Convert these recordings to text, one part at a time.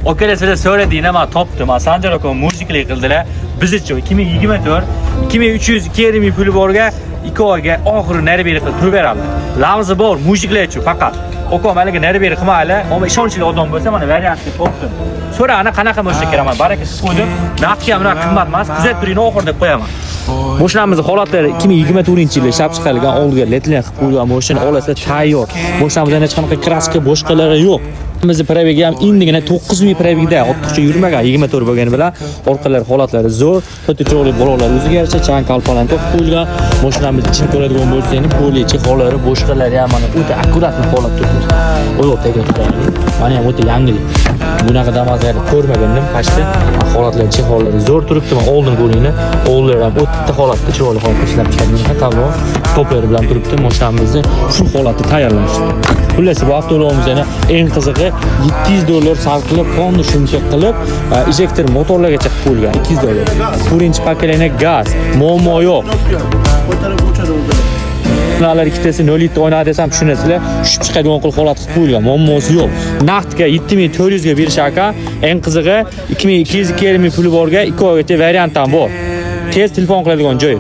Okey sizlar söylediğin ama toptu. Ma Sancar Okan musikli qildilar. Biz uchun 2024 2320 pul borga 2 oyga oxiri nari beri qilib turib beradi. Lavzi bor musiklar uchun faqat. Okan maliga nari beri qilmayli. Ammo ishonchli odam bo'lsa mana variantni topdim. So'rani qanaqa bo'lsa keraman. Baraka qo'ydim. Narxga ham qimmat emas. Kuzatib turing oxirida deb qo'yaman. Mashinamizni holatlari 2024-yil ishlab chiqarilgan oldiga letlen qilib qo'yilgan mashina olasa tayyor. Mashinamizda hech qanaqa kraska boshqalari yo'q. Bizni probegi ham indigina 9000 probegda ortiqcha yurmagan 24 bo'lgani bilan orqalari holatlari zo'r, fotocholi bolalar o'ziga yarasha chang kalpalan qo'yib qo'yilgan. Mashinamiz ichini ko'radigan bo'lsangiz, poli chexollari, boshqalari ham mana o'ta akkuratni holat turibdi. Oyoq tagiga turadi. Mana ham o'ta yangilik. Bunaqa damazlarni ko'rmagandim. Pashta holatlar chexollari zo'r turibdi. Men oldin ko'ringni, oldlar ham o'ta holatda chiroyli holatda ishlab chiqarilgan. Tavlo toplari bilan turibdi. Mashinamizni shu holatda tayyorlanishdi. Xullas bu avtomobilimizni eng qizig'i $700 sarf qilib, fonni shumcha qilib, injektor motorlargacha qilib qo'yilgan $200. Birinchi pokoleniya gaz, muammo yo'q. Ular ikkitasi 0 o'ynadi desam tushunasizlar, tushib chiqadigan qilib holat qilib qo'yilgan, muammosi yo'q. Naqdga 7400 ga berish aka, eng qizig'i 2220 puli borga 2 oygacha variantdan bor. Tez telefon qiladigan joy.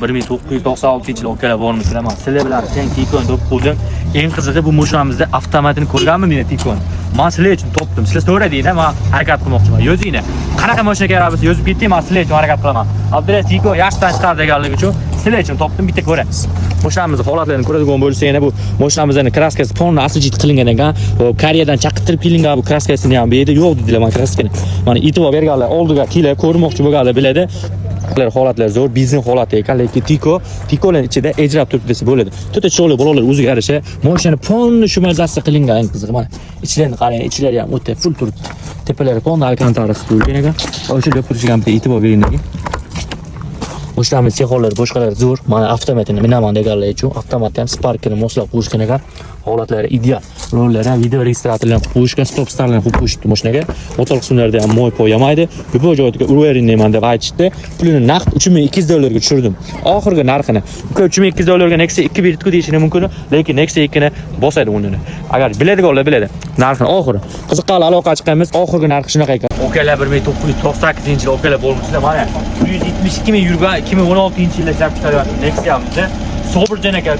1996-yil okalar bormi bilaman. Sizlar bilan teng Tikon deb qo'ydim. Eng qizig'i bu mashinamizda avtomatini ko'rganmi meni Tikon? Men sizlar uchun topdim. Sizlar so'radinglar, men harakat qilmoqchiman. Yozinglar. Qanaqa mashina kerak bo'lsa yozib ketding, men sizlar uchun harakat qilaman. Abdulaziz Tikon yaxshidan chiqar deganligi uchun sizlar uchun topdim, bitta ko'ramiz. Mashinamizni holatlarini ko'radigan bo'lsangiz, bu mashinamizning kraskasi polni aslijit qilingan ekan. Koreyadan chaqirtirib kelingan bu kraskasini ham berdi. Yo'q dedilar men kraskani. Mana e'tibor berganlar oldiga kelib ko'rmoqchi bo'lganlar biladi. Holatlar zo'r, bizning holati ekan, lekin Tikolar ichida ejrab turibdi desa bo'ladi. To'ta chiroyli bolalar o'ziga yarasha mashina polni shumazasi qilingan eng qizig'i mana. Ichlarini qarang, ichlari ham o'ta full turibdi. Tepalari polni alkantarasi qo'yilgan ekan. O'sha deb turishgan bitta e'tibor bering. Mashinamiz chexollari boshqalari zo'r. Mana avtomatini minaman deganlar uchun avtomatni ham sparkini moslab qo'yishgan ekan. Holatlari ideal. Rollari ham video registratorlarni qo'yishgan, stop starlarni qo'yib qo'yishdi mashinaga. Motor qismlarida ham moy po'yamaydi. Ko'p joyga urverinman deb aytishdi. Pulini naqd $3200 ga tushirdim. Oxirgi narxini. $3200 ga Nexia 2 berib deyishini mumkin, lekin Nexia 2 ni bosadi unini. Agar biladiganlar biladi. Narxini oxiri. Qiziqarli aloqa chiqamiz. Oxirgi narxi shunaqa ekan. Okalar 1998-yil okalar bo'lmoqda mana 172 ming yurgan 2016-yilda ishlab chiqarilgan Nexia'mizni Sobirjon aka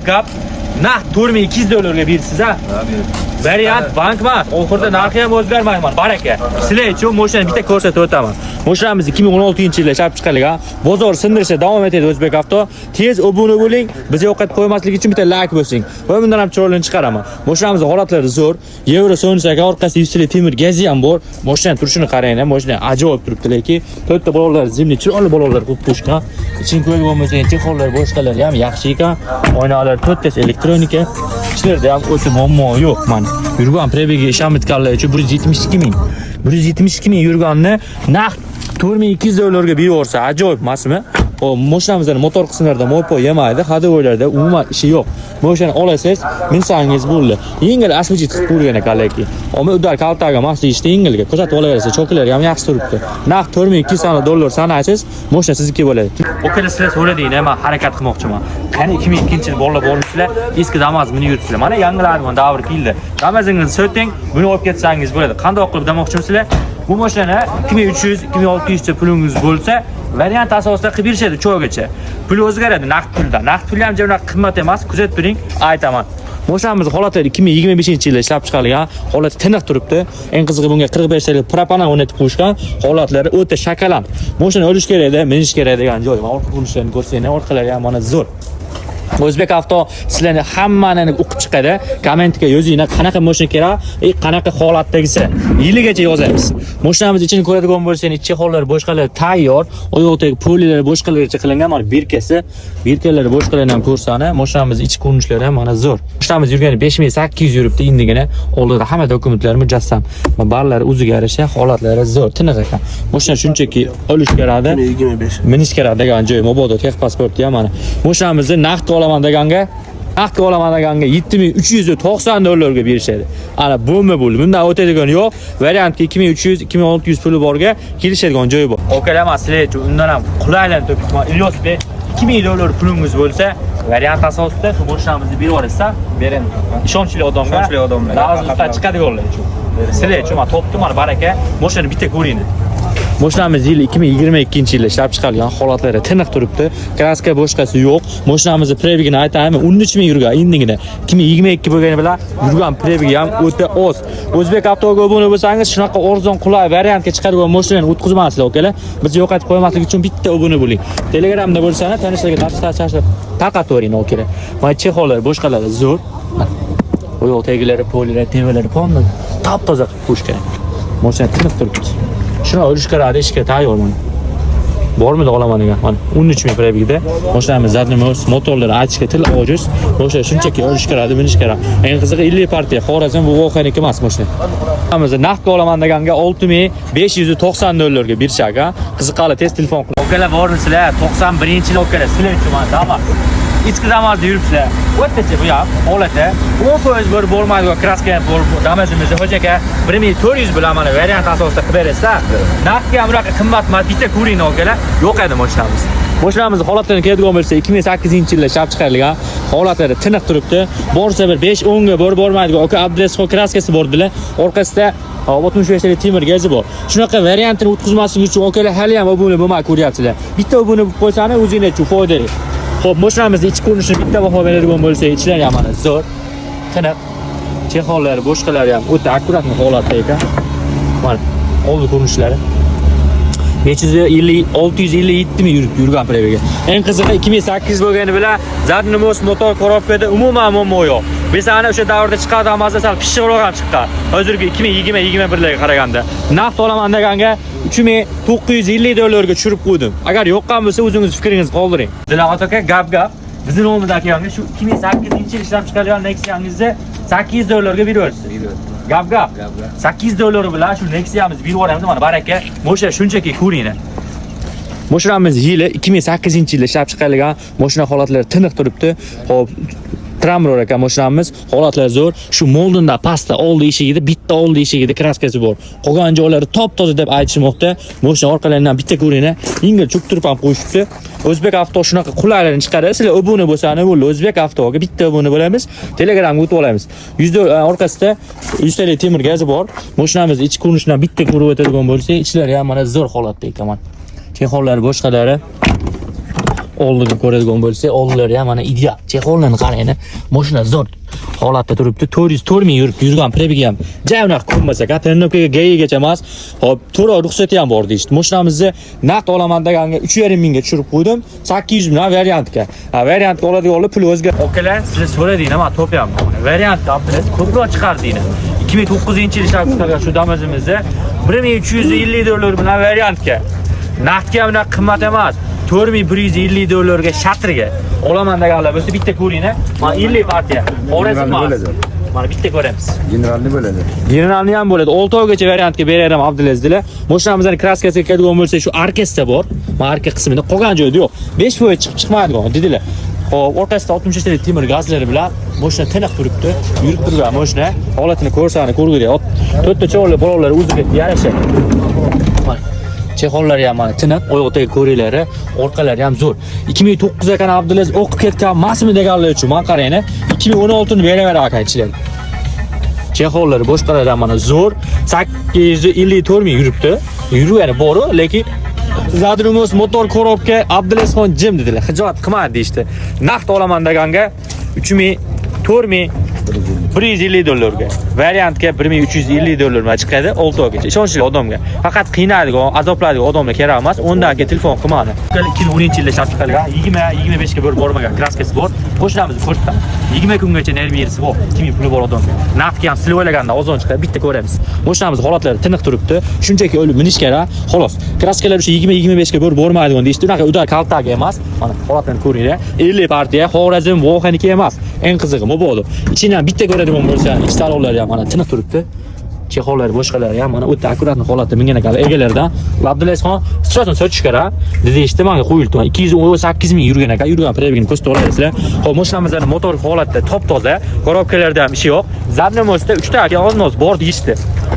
gap naqd $4200 ga bersiz ha. Variant bankmat. Oxirida narxi ham o'zgarmaydi. Baraka. Sizlar uchun mashinani bitta ko'rsatib o'taman. Mashinamiz 2016-yilda ishlab chiqarilgan. Bozor sindirishda davom etadi O'zbek Avto. Tez obuna bo'ling. Bizga yo'qotib qo'ymaslik uchun bitta like bosing. Va bundan ham chiroyli chiqaraman. Mashinamizning holatlari zo'r. Euro so'nsaga orqasi yusili temir gazi ham bor. Mashina turishini qarang, mashina ajoyib turibdi, lekin to'rtta bolalar zimli chiroyli bolalar qo'yib qo'yishgan. Ichini ko'rib bo'lmasa, chexollar boshqalari ham yaxshi ekan. Oynalar to'rttasi elektronika. Ishlarda ham o'ta muammo yo'q mana. Yurgan probegi ishonmatganlar uchun 172 ming. 172 ming yurganni naqd $4200 ga beraversa ajoyib emasmi? O mashinamizning motor qismlarida mo'po yemaydi, hadovoylarda umuman ishi yo'q. Mashina olasiz, minsangiz bo'ldi. Yengil aslijit qilib qo'ygan ekan lekin. Ammo udar kaltaga masli ishda yengilga ko'rsatib olaversa, choklari ham yaxshi turibdi. Naqd $4200 sanaysiz, mashina sizniki bo'ladi. Okalar sizlar so'radinglar, men harakat qilmoqchiman. Qani 2002-yil bolalar bormisizlar, eski Damas mini yuribsizlar. Mana yangilarni davr keldi. Damazingizni so'ting, buni olib ketsangiz bo'ladi. Qanday qilib demoqchimisizlar? Bu mashina 2300-2600 ta pulingiz bo'lsa, variant asosida qilib berishadi cho'gacha. Pul o'zgaradi naqd pulda. Naqd pul ham jumla qimmat emas, kuzatib turing, aytaman. Mashinamiz holatlari 2025-yilda ishlab chiqarilgan, holati tiniq turibdi. Eng qizig'i bunga 45 ta propanan o'rnatib qo'yishgan, holatlari o'ta shakalan. Mashina o'lish kerak edi, minish kerak degan joy. Orqa ko'rinishlarini ko'rsangiz, orqalari ham mana zo'r. O'zbek Avto sizlarni hammani o'qib chiqadi. Kommentga yozinglar, qanaqa mashina kerak, qanaqa holatdagisi. Yiligacha yozamiz. Mashinamiz ichini ko'radigan bo'lsangiz, chexollar boshqalar tayyor, oyoqdagi polilar boshqalarcha qilingan, mana berkalari boshqalarni ham ko'rsana. Mashinamiz ichki ko'rinishlari ham mana zo'r. Mashinamiz yurgani 5800 yuribdi indigina. Oldida hamma dokumentlari mujassam. Barlari o'ziga yarasha, holatlari zo'r, tiniq ekan. Mashina shunchaki olish kerak, minish kerak degan joy, mabodo tex pasporti ham mana. Mashinamizni naqd olaman deganga $7390 ga berishadi. Ana bo'lma bo'ldi. Bundan o'tadigan yo'q. Variantga 2300-2600 puli borga kelishadigan joyi bor. Okalar sizlar uchun undan ham qulaylanib turibman. Ilyos Bey, $2000 pulingiz bo'lsa, variant asosida shu mashinamizni berib olasiz, bering. Ishonchli odamlar. Lazimdan chiqadiganlar uchun. Sizlar uchun mana topdim, mana baraka. Mashinani bitta ko'ring. Mashinamiz yil 2022-yilda ishlab chiqarilgan, holatlari tiniq turibdi. Kraska boshqasi yo'q. Mashinamizning prebigini aytaymi, 13 ming yurgan indingina. 2022 bo'lgani bilan yurgan prebigi ham o'ta oz. O'zbek Avtoga obuna bo'lsangiz, shunaqa arzon qulay variantga chiqargan mashinani o'tkazmasizlar, okalar. Biz yo'qotib qo'ymaslik uchun bitta obuna bo'ling. Telegramda bo'lsangiz, tanishlarga tavsiya taqatavering, okalar. Mana chexollar, boshqalari zo'r. Oyoq tagilari, polilari, tevalari pomni top-toza qilib qo'yish kerak. Mashina tiniq turibdi. Shuni olish kerak, ishga tayyorman. Bormidi olaman degan. Mana 13 ming prebigida mashinamiz zadnimiz, motorlari aytishga til ojiz. O'sha shunchaki olish kerak, minish kerak. Eng qizig'i 50 partiya Xorazm bu voqeaniki emas mashina. Hamimizni naqdga olaman deganga 6590 dollarga berishga. Qiziqali tez telefon qilib. Okalar borsizlar, 91-yil okalar sizlar uchun mana da'vat. İçki zamanında yürüpsizler. O'tgacha bu ham holatda 10% bo'lib bo'lmaydi va kraska damajimizda hojaka 1400 bilan mana variant asosida qilib berasizlar. Narxga ham bunaqa qimmat emas, bitta ko'ring okalar. Yo'q edi mashinamiz. Mashinamizni holatlarini keladigan bo'lsa 2008-yilda ishlab chiqarilgan. Holatlari tiniq turibdi. Borsa bir 5-10 ga borib bo'lmaydigan oka Abdulaziz kraskasi bordilar. Orqasida 65 lik temir gazi bor. Shunaqa variantini o'tkazmaslik uchun okalar hali ham obuna bo'lmay ko'ryapsizlar. Bitta obuna bo'lib qo'ysangiz o'zingiz uchun foydali. Xo'p, mashinamizning ichki ko'rinishini bitta baho beradigan bo'lsak, ichlari ham mana zo'r, tiniq, chexollari, boshqalari ham o'ta akkuratni holatda ekan. Mana oldi ko'rinishlari 657 ming yurgan prebiga. Eng qizig'i 2008 bo'lgani bilan zadnimiz motor korobkada umuman muammo yo'q. Biz ana o'sha davrda chiqadigan mazasal pishiqroq ham chiqqan. Hozirgi 2020-21 larga qaraganda naqd olaman deganga 3950 dollarga tushirib qo'ydim. Agar yoqqan bo'lsa o'zingiz fikringizni qoldiring. Dilog'at aka gap. Bizning nomidagi yangi shu 2008-yil ishlab chiqarilgan Nexia'mizni 800 dollarga beraversiz. Gap. 800 dollar bilan shu Nexia'mizni berib yuboramiz. Mana baraka. Mashina shunchaki ko'ring. Mashinamiz yili 2008-yilda ishlab chiqarilgan. Mashina holatlari tiniq turibdi. Xo'p, Tramror ekan mashinamiz, holatlari zo'r. Shu moldinda pasta oldi eshigida, bitta oldi eshigida kraskasi bor. Qolgan joylari top-toza deb aytishmoqda. Mashina orqalaridan bitta ko'ring. Yengil cho'ktirib ham qo'yishibdi. O'zbek Avto shunaqa qulaylarni chiqaradi. Sizlar obuna bo'lsangiz bo'ldi. O'zbek Avtoga bitta obuna bo'lamiz. Telegramga o'tib olamiz. Orqasida 100 lik temir gazi bor. Mashinamiz ichki ko'rinishidan bitta ko'rib o'tadigan bo'lsa, ichlari ham mana zo'r holatda ekan. Chexollari, boshqalari oldiga ko'radigan bo'lsa, oldilari ham mana ideal. Chexollarni qarang, mashina zo'r holatda turibdi. 404 ming yurgan prebigi ham jayunoq ko'rmasa, Katerinokaga gayigacha emas. Hop, to'g'ri ruxsati ham bor deydi. Mashinamizni naqd olaman deganga 3,5 mingga tushirib qo'ydim. 800 ming variantga. Variantga oladiganlar pul o'zga. Okalar, siz so'radingiz, men topyapman. Variantga Abdulaziz ko'proq chiqardingiz. 2009-yil ishlab chiqargan shu damajimizda 1350 dollar bilan variantga. Naqdga ham qimmat emas. 4150 dollarga shatrga olaman deganlar bo'lsa bitta ko'ring. Mana 50 partiya. Xorazm mana bitta ko'ramiz. Generalni bo'ladi. Generalni ham bo'ladi. 6 oygacha variantga beraram Abdulazizlar. Mashinamizning kraskasiga keladigan bo'lsa shu arkasida bor. Mana arka qismida qolgan joyda yo'q. 5% chiqib chiqmaydigan dedilar. Xo'p, orqasida 63 lik temir gazlari bilan mashina tiniq turibdi. Yurib turgan mashina holatini ko'rsani ko'rg'ili. To'rtta cho'g'li bolalar o'ziga yarasha. Chexollari ham mana tiniq, oyoqdagi ko'riklari, orqalari ham zo'r. 2009 ekan Abdulaziz o'qib ketgan emasmi deganlar uchun men qarayni 2016 ni beraver akaychilar. Chexollari, boshqalari ham mana zo'r. 854 ming yuribdi. Yurgani bor, lekin zadrimiz motor korobka Abdulazizxon jim dedilar. Hijolat qilmadi deydi. Naqd olaman deganga 150 dollarga. Variantga 1350 dollarga chiqadi 6 oygacha. Ishonchli odamga. Faqat qiynaydigan, azoblaydigan odamga kerak emas. Undan keyin telefon qilmadi. 2010-yilda ishlab chiqarilgan 20-25 ga bo'lib bormagan kraskasi bor. Qo'shnamizni ko'rsatdim. 20 kungacha nerviyasi bor. 2000 puli bor odamga. Naqdga ham sizlar o'ylaganda ozon chiqadi, bitta ko'ramiz. Qo'shnamiz holatlari tiniq turibdi. Shunchaki o'lib minish kerak. Xolos. Kraskalar o'sha 20-25 ga bo'lib bormaydigan deydi. Unaqa udar kaltaga emas. Mana holatlarni ko'ringlar. 50 partiya Xorazm vohaniki emas. Eng qizig'i mobodo. Ichidan bitta ko'radigan bo'lsa, installovlari ham mana tiniq turibdi. Chexollari, boshqalari ham mana o'ta akkuratni holatda mingan ekan egalaridan. Abdulazizxon strasini sochish kerak. Dedi eshitmanga qo'yildi. 218 ming yurgan ekan. Yurgan prebigini ko'rsatib olasizlar. Xo'p, mashinamizning motor holatda top-toza, korobkalarda ham ishi yo'q. Zadnomosda 3 ta oz-moz bor deyishdi.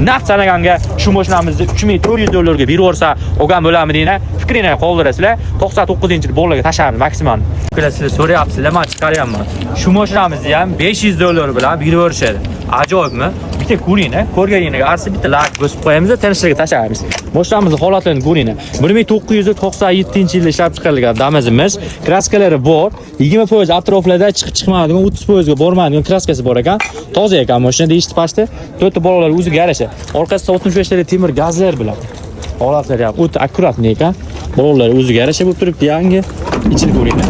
Naqd sanaganga shu mashinamizni 3400 dollarga berib yuborsa, olgan bo'lamidi deyna. Fikrini qoldirasizlar. 99-yil bolaga tashlaymiz maksimal. Sizlar so'rayapsizlar, men chiqaryapman. Shu mashinamizni ham 500 dollar bilan berib yuborishadi. Ajoyibmi? bitta ko'ringlar. Ko'rganingizga asli bitta like bosib qo'yamiz, tanishlarga tashlaymiz. Mashinalarimiz holatlarini ko'ringlar. 1997-yilda ishlab chiqarilgan Damas'imiz. Kraskalari bor. 20% atroflarda chiqmaydigan, 30% ga bormaydigan kraskasi bor ekan. Toza ekan mashina deyishdi pastda. To'rtta bolalar o'ziga yarasha. Orqasida 65 ta temir gazlar bilan. Holatlari ham o'ta akkuratni ekan. Bolalar o'ziga yarasha bo'lib turibdi, yangi. Ichini ko'ringlar.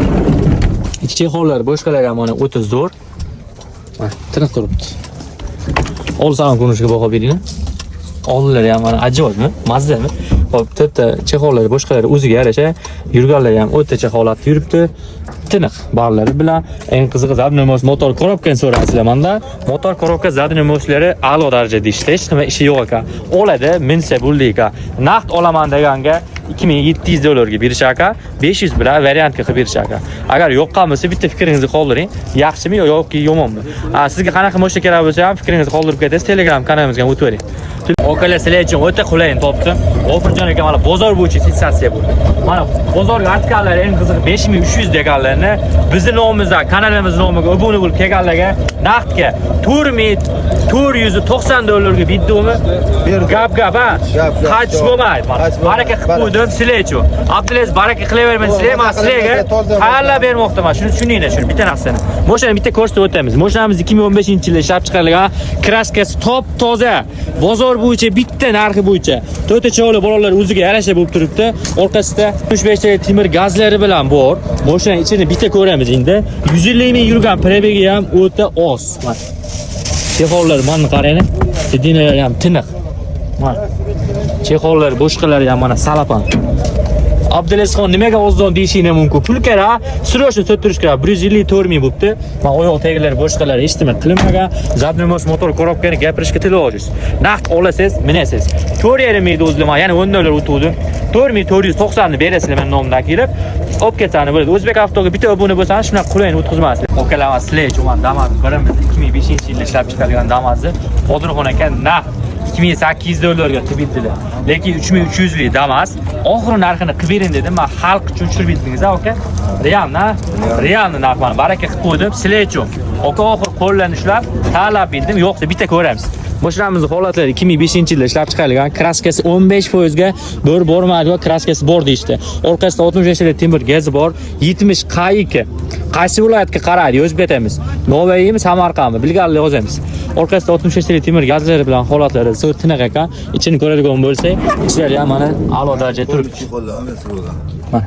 Ichki hollari boshqalar ham mana o'ta zo'r. Mana tiniq turibdi. Old salon ko'rinishiga baho beringlar. Oldilari ham mana ajoyibmi? Mazzami? Hop, to'rtta chexollari boshqalari o'ziga yarasha, yurganlari ham o'rtacha holatda yuribdi. Tiniq barlari bilan eng qizig'i zadniy motor korobkani so'rasizlar menda. Motor korobka zadniy moslari a'lo darajada ishlaydi, hech nima ishi yo'q ekan. Oladi, minsa bo'ldi ekan. Naqd olaman deganga $2700 berishar ekan, 500 bilan variantga qilib berishar ekan. Agar yoqqan bo'lsa bitta fikringizni qoldiring, yaxshimi yoki yomonmi? Sizga qanaqa mashina kerak bo'lsa ham fikringizni qoldirib ketasiz, Telegram kanalimizga o'tib bering. Okalar sizlar uchun o'ta qulay topdim. Ofirjon aka mana bozor bo'yicha sensatsiya bo'ldi. Mana bozorga artganlar eng qizig'i 5300 deganlarni bizning nomimizdan, kanalimiz nomiga obuna bo'lib kelganlarga naqdga $490 ga biddimi? Gap ha. Qachish bo'lmaydi. Baraka qilib qo'ydim sizlar uchun. Abdulaziz baraka qilavermaysiz sizlar, men sizlarga tayyorlab bermoqdaman. Shuni tushuninglar, shuni bitta narsani. Mashinani bitta ko'rsatib o'tamiz. Mashinamiz 2015-yilda ishlab chiqarilgan, kraskasi top toza. Bozor bo'yicha bitta narxi bo'yicha 4 ta chovli bolalar o'ziga yarasha bo'lib turibdi. Orqasida 65 ta temir gazlari bilan bor. Mashina ichini bitta ko'ramiz endi. 150 ming yurgan prebegi ham o'ta oz. Mana chexollar mana qaranglar. Sidinalari ham tiniq. Mana chexollar boshqalari ham mana salapan. Abdulazizxon nimaga ozdon deyishinglar mumkin. Pul kerak, srochni so'ttirish kerak. 154 ming bo'libdi. Men oyoq taglari boshqalari eshitmay qilinmagan. Zadniy motor korobkani gapirishga til ojiz. Naqd olasiz, minasiz. 4,5 ming o'zlama, ya'ni $10 o'tuvdi. 4490 ni berasizlar men nomdan kelib. Olib ketsani bo'ladi. O'zbek avtoga bitta obuna bo'lsangiz, shuna qulayni o'tkazmasizlar. Okalar sizlar uchun men Damas birimiz 2005-yilda ishlab chiqarilgan Damasni Qodirxon aka naqd $2800 ga qilib berdilar. Lekin 3300 lik Damas oxiri narxini qilib bering dedim. Men xalq uchun tushirib berdingiz, aka. Realni narxini baraka qilib qo'ydim sizlar uchun. Aka oxir qo'llanishlar talab bildim, yo'qsa bitta ko'ramiz. Mashinamizning holatlari 2005-yilda ishlab chiqarilgan, kraskasi 15% ga bormaydi va kraskasi bor deyishdi. Orqasida 65 ta temir gazi bor, 70 K2. Qaysi viloyatga qaraydi, yozib ketamiz. Novaymi, Samarqandmi, bilganlar yozamiz. Orqasida 65 ta temir gazlari bilan holatlari zo'r tiniq ekan. Ichini ko'radigan bo'lsak, ichlari ham mana a'lo darajada turibdi. Mana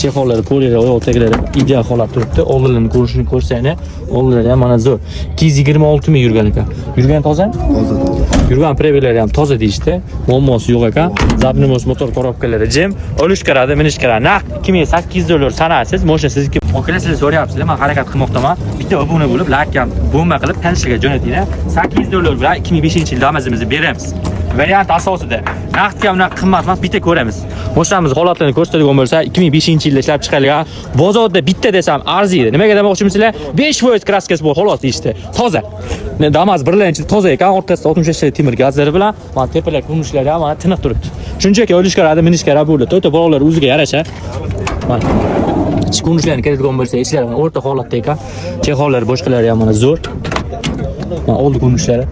chexollari, polilari, oyoq taglari ideal holatda turibdi. Oldinlarni ko'rishini ko'rsanglar, oldinlari ham mana zo'r. 226 ming yurgan ekan. Yurgan toza? Toza. Yurgan prebeglari ham toza deyishdi. Muammosi yo'q ekan. Zadniy motor korobkalari jim, olish kerak, minish kerak. Naqd $2800 sanasiz, mashina sizniki. Okalar sizlar so'rayapsizlar, men harakat qilmoqdaman. Bitta obuna bo'lib, like ham bomba qilib tanishlarga jo'natinglar. $800 bilan 2005-yil Damas'imizni beramiz. Variant asosida. Naqdga unaqa qimmat emas, bitta ko'ramiz. Mashinamiz holatlarini ko'rsatadigan bo'lsa, 2005-yilda ishlab chiqarilgan, bozorda bitta desam arziydi. Nimaga demoqchimisizlar? 5% kraskasi bor, xolos deyishdi. Toza. Damas birlanchi toza ekan, orqasida 65 ta temir gazlari bilan, mana tepalar ko'rinishlari ham mana tiniq turibdi. Shunchaki olish kerak, minish kerak bo'ldi. To'rtta bolalar o'ziga yarasha. Mana ichki ko'rinishlarni keladigan bo'lsa, ichlari mana o'rta holatda ekan. Chexollar boshqalari ham mana zo'r. Mana oldi ko'rinishlari.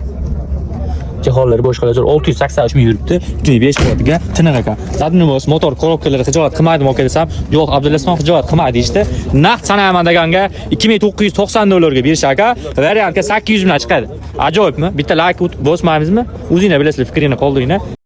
Chexollar boshqalar zo'r 683 ming yuribdi. 2005 ga tiniq ekan. Zadniy motor korobkalari xijolat qilmaydimi aka desam, yo'q, Abdulazizxon xijolat qilmaydi deyishdi. Naqd sanaman deganga $2990 ga berish aka, variantga 800 bilan chiqadi. Ajoyibmi? Bitta like bosmaymizmi? O'zinglar bilasizlar, fikringizni qoldiringlar.